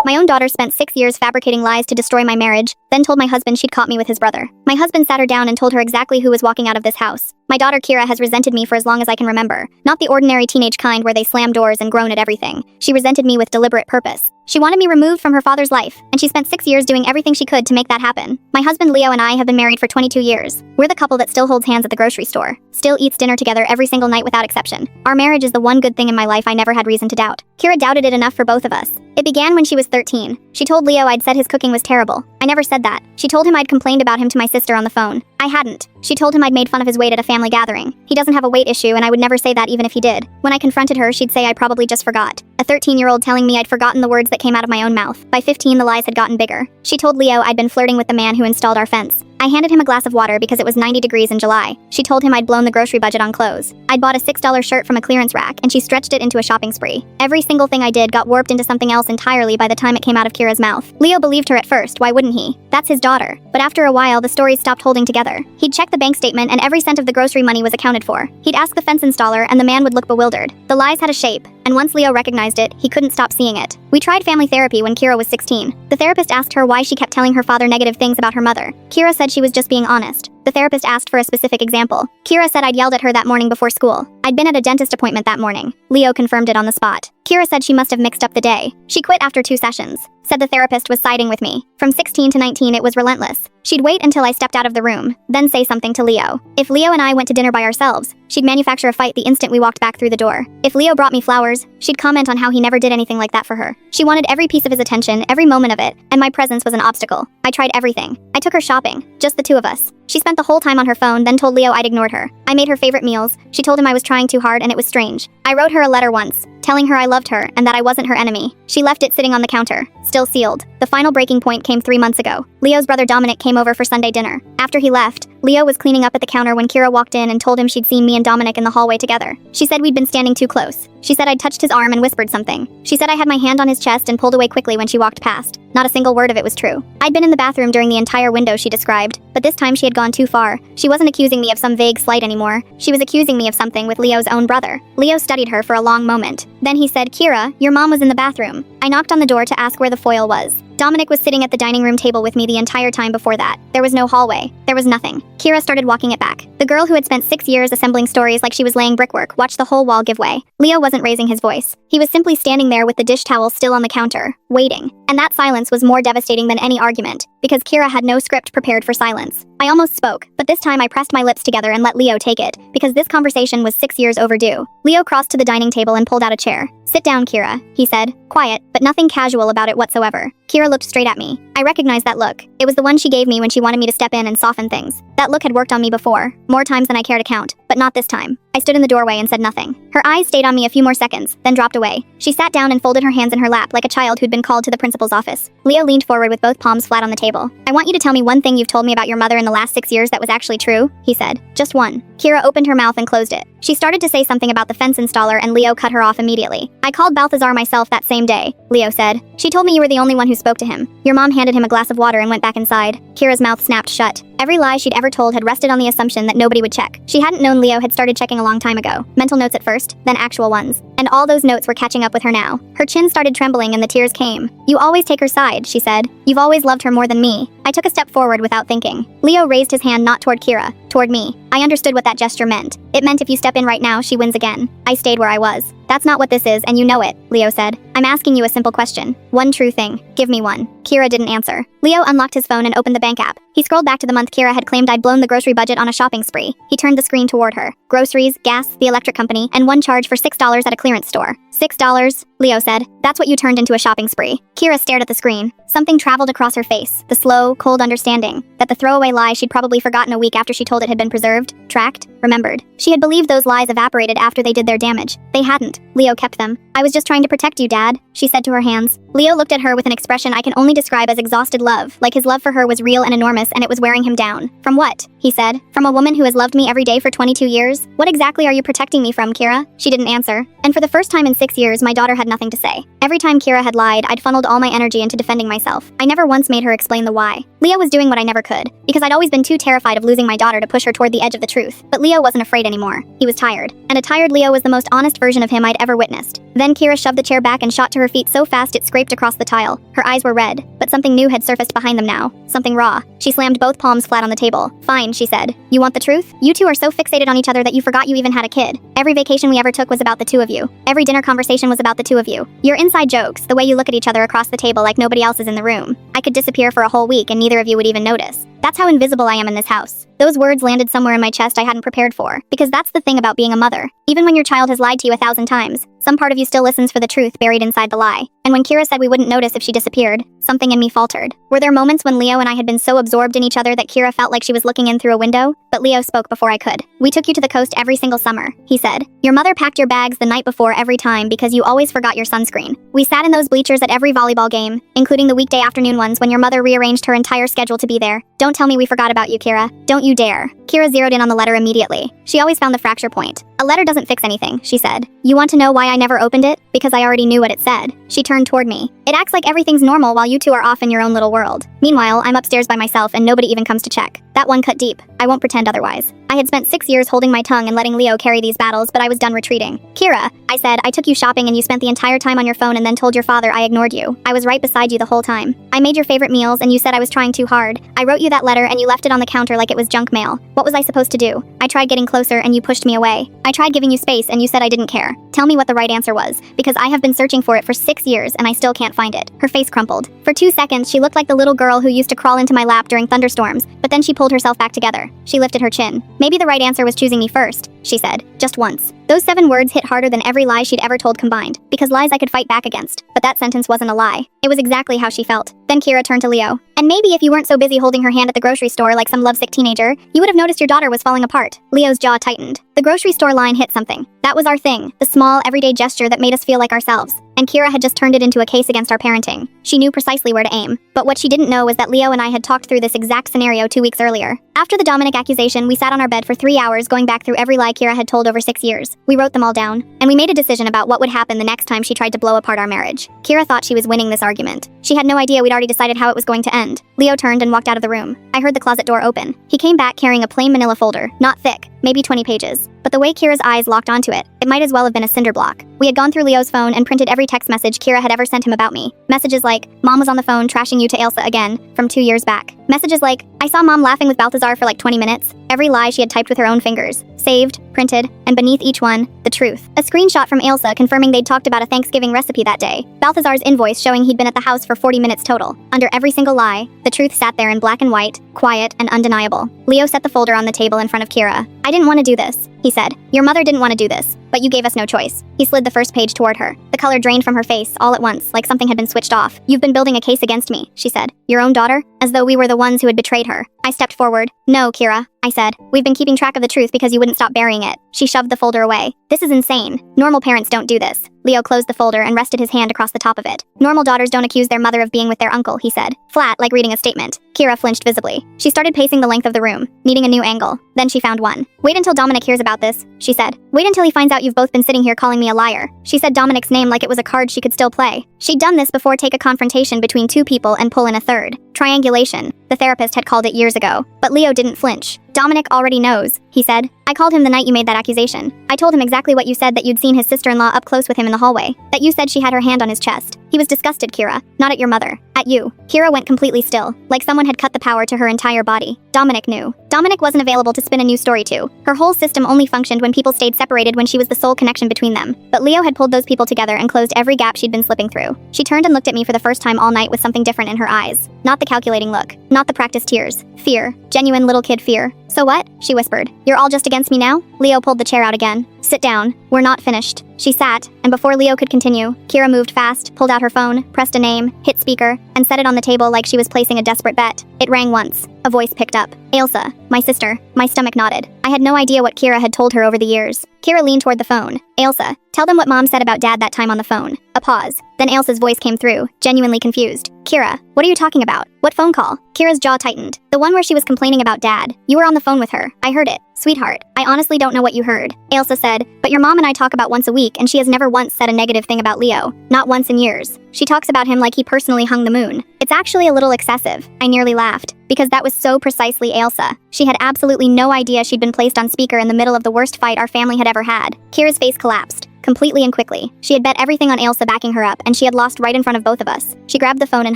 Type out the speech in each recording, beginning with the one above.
My own daughter spent 6 years fabricating lies to destroy my marriage, then told my husband she'd caught me with his brother. My husband sat her down and told her exactly who was walking out of this house. My daughter Kira has resented me for as long as I can remember. Not the ordinary teenage kind where they slam doors and groan at everything. She resented me with deliberate purpose. She wanted me removed from her father's life, and she spent 6 years doing everything she could to make that happen. My husband Leo and I have been married for 22 years. We're the couple that still holds hands at the grocery store, still eats dinner together every single night without exception. Our marriage is the one good thing in my life I never had reason to doubt. Kira doubted it enough for both of us. It began when she was 13. She told Leo I'd said his cooking was terrible. I never said that. She told him I'd complained about him to my sister on the phone. I hadn't. She told him I'd made fun of his weight at a family gathering. He doesn't have a weight issue, and I would never say that even if he did. When I confronted her, she'd say I probably just forgot. A 13-year-old telling me I'd forgotten the words that came out of my own mouth. By 15, the lies had gotten bigger. She told Leo I'd been flirting with the man who installed our fence. I handed him a glass of water because it was 90 degrees in July. She told him I'd blown the grocery budget on clothes. I'd bought a $6 shirt from a clearance rack, and she stretched it into a shopping spree. Every single thing I did got warped into something else entirely by the time it came out of Kira's mouth. Leo believed her at first, why wouldn't he? That's his daughter. But after a while, the stories stopped holding together. He'd check the bank statement and every cent of the grocery money was accounted for. He'd ask the fence installer and the man would look bewildered. The lies had a shape, and once Leo recognized it, he couldn't stop seeing it. We tried family therapy when Kira was 16. The therapist asked her why she kept telling her father negative things about her mother. Kira said she was just being honest. The therapist asked for a specific example. Kira said I'd yelled at her that morning before school. I'd been at a dentist appointment that morning. Leo confirmed it on the spot. Kira said she must have mixed up the day. She quit after 2 sessions. Said the therapist was siding with me. From 16 to 19, it was relentless. She'd wait until I stepped out of the room, then say something to Leo. If Leo and I went to dinner by ourselves, she'd manufacture a fight the instant we walked back through the door. If Leo brought me flowers, she'd comment on how he never did anything like that for her. She wanted every piece of his attention, every moment of it, and my presence was an obstacle. I tried everything. I took her shopping, just the two of us. She spent the whole time on her phone, then told Leo I'd ignored her. I made her favorite meals. She told him I was trying too hard and it was strange. I wrote her a letter once, telling her I loved her and that I wasn't her enemy. She left it sitting on the counter, still sealed. The final breaking point came 3 months ago. Leo's brother Dominic came over for Sunday dinner. After he left, Leo was cleaning up at the counter when Kira walked in and told him she'd seen me and Dominic in the hallway together. She said we'd been standing too close. She said I'd touched his arm and whispered something. She said I had my hand on his chest and pulled away quickly when she walked past. Not a single word of it was true. I'd been in the bathroom during the entire window she described, but this time she had gone too far. She wasn't accusing me of some vague slight anymore. She was accusing me of something with Leo's own brother. Leo studied her for a long moment. Then he said, "Kira, your mom was in the bathroom." I knocked on the door to ask where the foil was. Dominic was sitting at the dining room table with me the entire time before that. There was no hallway. There was nothing. Kira started walking it back. The girl who had spent 6 years assembling stories like she was laying brickwork watched the whole wall give way. Leo wasn't raising his voice. He was simply standing there with the dish towel still on the counter, waiting. And that silence was more devastating than any argument, because Kira had no script prepared for silence. I almost spoke, but this time I pressed my lips together and let Leo take it, because this conversation was 6 years overdue. Leo crossed to the dining table and pulled out a chair. "Sit down, Kira," he said, quiet, but nothing casual about it whatsoever. Kira looked straight at me. I recognized that look. It was the one she gave me when she wanted me to step in and soften things. That look had worked on me before, more times than I care to count, but not this time. I stood in the doorway and said nothing. Her eyes stayed on me a few more seconds, then dropped away. She sat down and folded her hands in her lap like a child who'd been called to the principal's office. Leo leaned forward with both palms flat on the table. "I want you to tell me one thing you've told me about your mother in the last 6 years that was actually true," he said. "Just one." Kira opened her mouth and closed it. She started to say something about the fence installer and Leo cut her off immediately. "I called Balthazar myself that same day," Leo said. "She told me you were the only one who spoke to him. Your mom handed him a glass of water and went back inside." Kira's mouth snapped shut. Every lie she'd ever told had rested on the assumption that nobody would check. She hadn't known Leo had started checking a long time ago. Mental notes at first, then actual ones. And all those notes were catching up with her now. Her chin started trembling and the tears came. "You always take her side," she said. "You've always loved her more than me." I took a step forward without thinking. Leo raised his hand not toward Kira, toward me. I understood what that gesture meant. It meant if you step in right now, she wins again. I stayed where I was. "That's not what this is, and you know it," Leo said. "I'm asking you a simple question. One true thing. Give me one." Kira didn't answer. Leo unlocked his phone and opened the bank app. He scrolled back to the month Kira had claimed I'd blown the grocery budget on a shopping spree. He turned the screen toward her. Groceries, gas, the electric company, and one charge for $6 at a clearance store. $6, Leo said. "That's what you turned into a shopping spree." Kira stared at the screen. Something traveled across her face. The slow, cold understanding that the throwaway lie she'd probably forgotten a week after she told it had been preserved, tracked, remembered. She had believed those lies evaporated after they did their damage. They hadn't. Leo kept them. "I was just trying to protect you, Dad," she said to her hands. Leo looked at her with an expression I can only describe as exhausted love, like his love for her was real and enormous and it was wearing him down. "From what?" he said. "From a woman who has loved me every day for 22 years? What exactly are you protecting me from, Kira?" She didn't answer. And for the first time in 6 years, my daughter had nothing to say. Every time Kira had lied, I'd funneled all my energy into defending myself. I never once made her explain the why. Leo was doing what I never could, because I'd always been too terrified of losing my daughter to push her toward the edge of the truth. But Leo wasn't afraid anymore. He was tired. And a tired Leo was the most honest version of him I'd ever witnessed. Then Kira shoved the chair back and shot to her feet so fast it scraped scraped across the tile. Her eyes were red, but something new had surfaced behind them now. Something raw. She slammed both palms flat on the table. Fine, she said. You want the truth? You two are so fixated on each other that you forgot you even had a kid. Every vacation we ever took was about the two of you. Every dinner conversation was about the two of you. Your inside jokes, the way you look at each other across the table like nobody else is in the room. I could disappear for a whole week and neither of you would even notice. That's how invisible I am in this house. Those words landed somewhere in my chest I hadn't prepared for, because that's the thing about being a mother. Even when your child has lied to you 1,000 times, some part of you still listens for the truth buried inside the lie. And when Kira said we wouldn't notice if she disappeared, something in me faltered. Were there moments when Leo and I had been so absorbed in each other that Kira felt like she was looking in through a window? But Leo spoke before I could. We took you to the coast every single summer, he said. Your mother packed your bags the night before every time because you always forgot your sunscreen. We sat in those bleachers at every volleyball game, including the weekday afternoon ones when your mother rearranged her entire schedule to be there. Don't tell me we forgot about you, Kira. Don't you dare. Kira zeroed in on the letter immediately. She always found the fracture point. A letter doesn't fix anything, she said. You want to know why I never opened it? Because I already knew what it said. She turned toward me. It acts like everything's normal while you two are off in your own little world. Meanwhile, I'm upstairs by myself and nobody even comes to check. That one cut deep. I won't pretend otherwise. I had spent 6 years holding my tongue and letting Leo carry these battles, but I was done retreating. Kira, I said, I took you shopping and you spent the entire time on your phone and then told your father I ignored you. I was right beside you the whole time. I made your favorite meals and you said I was trying too hard. I wrote you that letter and you left it on the counter like it was junk mail. What was I supposed to do? I tried getting closer and you pushed me away. I tried giving you space and you said I didn't care. Tell me what the right answer was, because I have been searching for it for 6 years and I still can't find it. Her face crumpled. For 2 seconds, she looked like the little girl who used to crawl into my lap during thunderstorms, but then she pulled herself back together. She lifted her chin. Maybe the right answer was choosing me first, she said, just once. Those 7 words hit harder than every lie she'd ever told combined, because lies I could fight back against. But that sentence wasn't a lie. It was exactly how she felt. Then Kira turned to Leo. And maybe if you weren't so busy holding her hand at the grocery store like some lovesick teenager, you would have noticed your daughter was falling apart. Leo's jaw tightened. The grocery store line hit something. That was our thing, the small, everyday gesture that made us feel like ourselves. And Kira had just turned it into a case against our parenting. She knew precisely where to aim. But what she didn't know was that Leo and I had talked through this exact scenario 2 weeks earlier. After the Dominic accusation, we sat on our bed for 3 hours going back through every lie Kira had told over 6 years. We wrote them all down, and we made a decision about what would happen the next time she tried to blow apart our marriage. Kira thought she was winning this argument. She had no idea we'd already decided how it was going to end. Leo turned and walked out of the room. I heard the closet door open. He came back carrying a plain manila folder, not thick, maybe 20 pages. But the way Kira's eyes locked onto it, it might as well have been a cinder block. We had gone through Leo's phone and printed every text message Kira had ever sent him about me. Messages like, Mom was on the phone trashing you to Ailsa again, from 2 years back. Messages like, I saw Mom laughing with Balthazar for like 20 minutes. Every lie she had typed with her own fingers. Saved, printed, and beneath each one, the truth. A screenshot from Ailsa confirming they'd talked about a Thanksgiving recipe that day. Balthazar's invoice showing he'd been at the house for 40 minutes total. Under every single lie, the truth sat there in black and white, quiet and undeniable. Leo set the folder on the table in front of Kira. I didn't want to do this, he said. Your mother didn't want to do this, but you gave us no choice. He slid the first page toward her. The color drained from her face all at once, like something had been switched off. You've been building a case against me, she said. Your own daughter? As though we were the ones who had betrayed her. I stepped forward. No, Kira, I said. We've been keeping track of the truth because you wouldn't stop burying it. She shoved the folder away. This is insane. Normal parents don't do this. Leo closed the folder and rested his hand across the top of it. Normal daughters don't accuse their mother of being with their uncle, he said. Flat, like reading a statement. Kira flinched visibly. She started pacing the length of the room, needing a new angle. Then she found one. Wait until Dominic hears about this, she said. Wait until he finds out you've both been sitting here calling me a liar. She said Dominic's name like it was a card she could still play. She'd done this before, take a confrontation between 2 people and pull in a third. Triangulation. The therapist had called it years ago. But Leo didn't flinch. Dominic already knows, he said. I called him the night you made that accusation. I told him exactly what you said, that you'd seen his sister-in-law up close with him in the hallway. That you said she had her hand on his chest. He was disgusted, Kira. Not at your mother. At you. Kira went completely still, like someone had cut the power to her entire body. Dominic knew. Dominic wasn't available to spin a new story to. Her whole system only functioned when people stayed separated, when she was the sole connection between them. But Leo had pulled those people together and closed every gap she'd been slipping through. She turned and looked at me for the first time all night with something different in her eyes. Not the calculating look. Not the practiced tears. Fear. Genuine little kid fear. So what? She whispered. You're all just against me now? Leo pulled the chair out again. Sit down. We're not finished. She sat, and before Leo could continue, Kira moved fast, pulled out her phone, pressed a name, hit speaker, and set it on the table like she was placing a desperate bet. It rang once. A voice picked up. Ailsa, my sister. My stomach nodded. I had no idea what Kira had told her over the years. Kira leaned toward the phone. Ailsa, tell them what Mom said about Dad that time on the phone. A pause. Then Ailsa's voice came through, genuinely confused. Kira, what are you talking about? What phone call? Kira's jaw tightened. The one where she was complaining about Dad. You were on the phone with her. I heard it. Sweetheart, I honestly don't know what you heard. Ailsa said, but your mom and I talk about once a week, and she has never once said a negative thing about Leo. Not once in years. She talks about him like he personally hung the moon. It's actually a little excessive. I nearly laughed. Because that was so precisely Ailsa. She had absolutely no idea she'd been placed on speaker in the middle of the worst fight our family had ever had. Kira's face collapsed. completely and quickly. She had bet everything on Ailsa backing her up, and she had lost right in front of both of us. She grabbed the phone and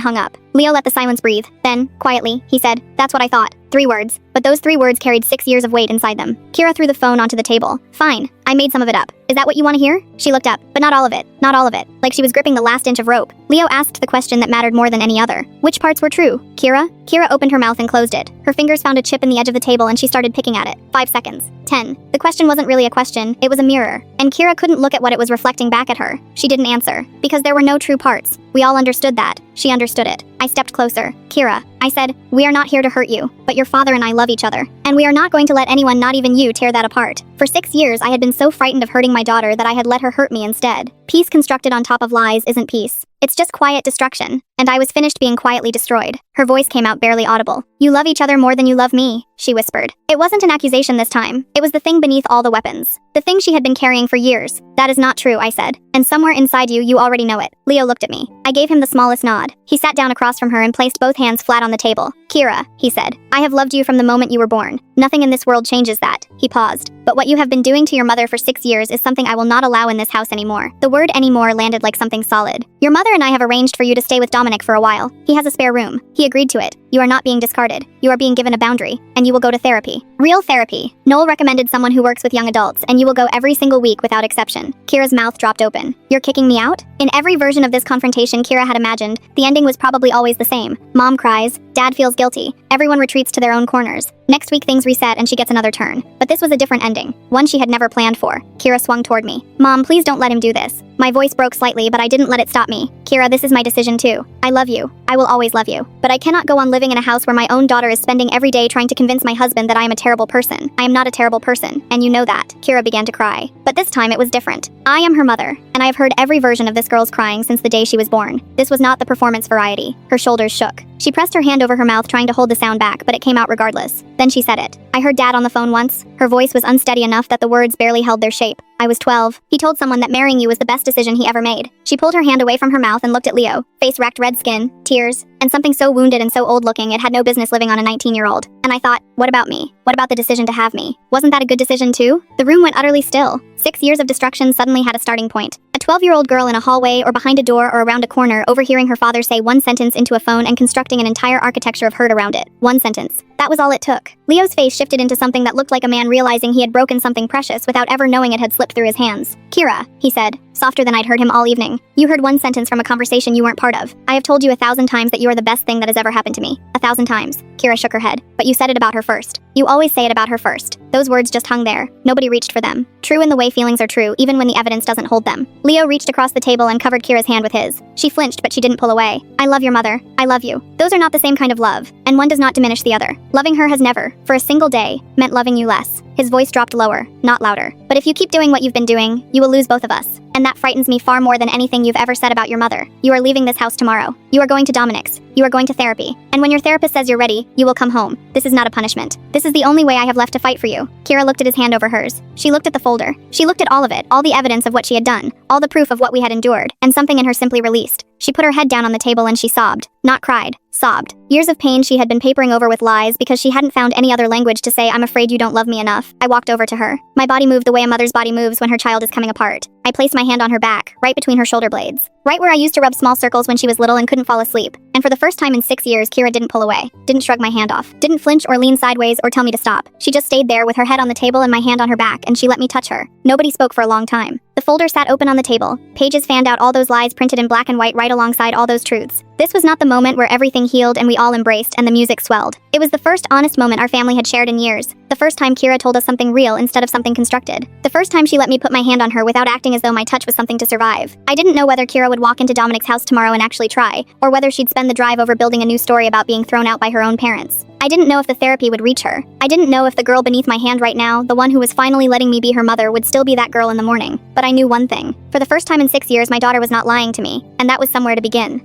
hung up. Leo let the silence breathe. Then, quietly, he said, "That's what I thought." 3 words. But those 3 words carried 6 years of weight inside them. Kira threw the phone onto the table. "Fine. I made some of it up. Is that what you want to hear?" She looked up, but not all of it. Not all of it. Like she was gripping the last inch of rope. Leo asked the question that mattered more than any other. Which parts were true? Kira? Kira opened her mouth and closed it. Her fingers found a chip in the edge of the table and she started picking at it. 5 seconds. 10. The question wasn't really a question, it was a mirror. And Kira couldn't look at what it was reflecting back at her. She didn't answer. Because there were no true parts. We all understood that. She understood it. I stepped closer. "Kira," I said, "we are not here to hurt you, but your father and I love each other. And we are not going to let anyone, not even you, tear that apart." For 6 years, I had been so frightened of hurting my daughter that I had let her hurt me instead. Peace constructed on top of lies isn't peace. It's just quiet destruction. And I was finished being quietly destroyed. Her voice came out barely audible. "You love each other more than you love me," she whispered. It wasn't an accusation this time. It was the thing beneath all the weapons. The thing she had been carrying for years. "That is not true," I said. "And somewhere inside you, you already know it." Leo looked at me. I gave him the smallest nod. He sat down across from her and placed both hands flat on the table. "Kira," he said, "I have loved you from the moment you were born. Nothing in this world changes that." He paused. "But what you have been doing to your mother for 6 years is something I will not allow in this house anymore." The word "anymore" landed like something solid. "Your mother and I have arranged for you to stay with Dominic for a while. He has a spare room. He agreed to it. You are not being discarded. You are being given a boundary, and you will go to therapy. Real therapy. Noel recommended someone who works with young adults, and you will go every single week without exception." Kira's mouth dropped open. "You're kicking me out?" In every version of this confrontation Kira had imagined, the ending was probably always the same. Mom cries, dad feels guilty, everyone retreats to their own corners. Next week things reset and she gets another turn. But this was a different ending, one she had never planned for. Kira swung toward me. "Mom, please don't let him do this." My voice broke slightly, but I didn't let it stop me. "Kira, this is my decision too. I love you. I will always love you. But I cannot go on living in a house where my own daughter is spending every day trying to convince my husband that I am a terrible person. I am not a terrible person, and you know that." Kira began to cry. But this time it was different. I am her mother, and I have heard every version of this girl's crying since the day she was born. This was not the performance variety. Her shoulders shook. She pressed her hand over her mouth trying to hold the sound back, but it came out regardless. Then she said it. "I heard Dad on the phone once." Her voice was unsteady enough that the words barely held their shape. "I was 12. He told someone that marrying you was the best decision he ever made." She pulled her hand away from her mouth and looked at Leo. Face wrecked, red skin, tears, and something so wounded and so old-looking it had no business living on a 19-year-old. And I thought, what about me? What about the decision to have me? Wasn't that a good decision too? The room went utterly still. 6 years of destruction suddenly had a starting point. A 12-year-old girl in a hallway or behind a door or around a corner overhearing her father say one sentence into a phone and constructing an entire architecture of hurt around it. One sentence. That was all it took. Leo's face shifted into something that looked like a man realizing he had broken something precious without ever knowing it had slipped through his hands. "Kira," he said, softer than I'd heard him all evening. "You heard one sentence from a conversation you weren't part of. I have told you 1,000 times that you are the best thing that has ever happened to me. 1,000 times. Kira shook her head. "But you said it about her first. You always say it about her first." Those words just hung there. Nobody reached for them. True in the way feelings are true, even when the evidence doesn't hold them. Leo reached across the table and covered Kira's hand with his. She flinched, but she didn't pull away. "I love your mother. I love you. Those are not the same kind of love, and one does not diminish the other. Loving her has never, for a single day, meant loving you less." His voice dropped lower, not louder. "But if you keep doing what you've been doing, you will lose both of us. And that frightens me far more than anything you've ever said about your mother. You are leaving this house tomorrow. You are going to Dominic's. You are going to therapy. And when your therapist says you're ready, you will come home. This is not a punishment. This is the only way I have left to fight for you." Kira looked at his hand over hers. She looked at the folder. She looked at all of it, all the evidence of what she had done, all the proof of what we had endured, and something in her simply released. She put her head down on the table and she sobbed. Not cried. Sobbed. Years of pain she had been papering over with lies because she hadn't found any other language to say, "I'm afraid you don't love me enough." I walked over to her. My body moved the way a mother's body moves when her child is coming apart. I placed my hand on her back, right between her shoulder blades. Right where I used to rub small circles when she was little and couldn't fall asleep. And for the first time in 6 years, Kira didn't pull away. Didn't shrug my hand off. Didn't flinch or lean sideways or tell me to stop. She just stayed there with her head on the table and my hand on her back, and she let me touch her. Nobody spoke for a long time. The folder sat open on the table. Pages fanned out all those lies printed in black and white right alongside all those truths. This was not the moment where everything healed and we all embraced and the music swelled. It was the first honest moment our family had shared in years. The first time Kira told us something real instead of something constructed. The first time she let me put my hand on her without acting as though my touch was something to survive. I didn't know whether Kira would walk into Dominic's house tomorrow and actually try, or whether she'd spend the drive over building a new story about being thrown out by her own parents. I didn't know if the therapy would reach her. I didn't know if the girl beneath my hand right now, the one who was finally letting me be her mother, would still be that girl in the morning. But I knew one thing. For the first time in 6 years, my daughter was not lying to me, and that was somewhere to begin.